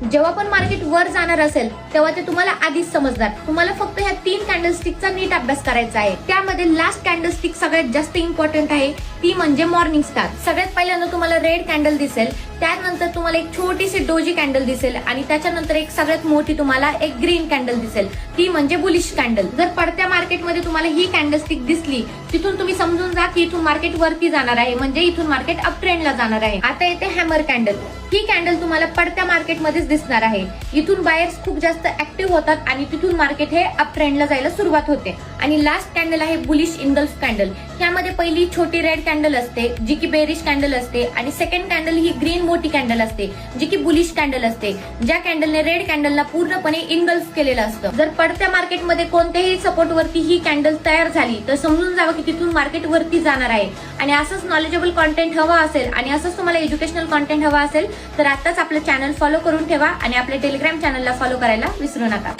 जेव्हा पण मार्केट वर जाणार असेल तेव्हा ते तुम्हाला आधीच समजणार. तुम्हाला फक्त ह्या 3 कॅन्डलस्टिकचा नीट अभ्यास करायचा आहे. त्यामध्ये लास्ट कॅन्डलस्टिक सगळ्यात जास्त इम्पॉर्टंट आहे, ती म्हणजे मॉर्निंग स्टार. सगळ्यात पहिल्यांदा तुम्हाला रेड कॅन्डल दिसेल, त्यानंतर तुम्हाला एक छोटीशी डोजी कॅन्डल दिसेल आणि त्याच्यानंतर एक सगळ्यात मोठी तुम्हाला एक ग्रीन कॅन्डल दिसेल, ती म्हणजे बुलिश कॅन्डल. जर पडत्या मार्केटमध्ये तुम्हाला ही कॅन्डलस्टिक दिसली, तिथून तुम्ही समजून जा की इथून मार्केट वरती जाणार आहे, म्हणजे इथून मार्केट अप ट्रेंडला जाणार आहे. आता येते हॅमर कॅन्डल. ही कॅन्डल तुम्हाला पडत्या मार्केटमध्येच दिसणार आहे. इथून बायर्स खूप जास्त ऍक्टिव्ह होतात आणि तिथून मार्केट हे अप ट्रेंडला जायला सुरुवात होते. आणि लास्ट कॅन्डल आहे बुलिश इनगल्फ कॅन्डल. यामध्ये पहिली छोटी रेड कॅन्डल असते, जी की बेरिश कॅन्डल असते, आणि सेकंड कॅन्डल ही ग्रीन मोठी कॅन्डल असते, जी की बुलिश कॅन्डल असते, ज्या कॅन्डलने रेड कॅन्डलला पूर्णपणे इनगल्फ केलेलं असतं. जर पडत्या मार्केटमध्ये कोणत्याही सपोर्ट वरती ही कॅन्डल तयार झाली तर समजून जावं की तिथून मार्केट वरती जाणार आहे. आणि असंच नॉलेजेबल कॉन्टेंट हवा असेल आणि असंच तुम्हाला एज्युकेशनल कॉन्टेंट हवा असेल तर आताच आपलं चॅनल फॉलो करून ठेवा आणि आपल्या टेलिग्राम चॅनलला फॉलो करायला विसरू नका.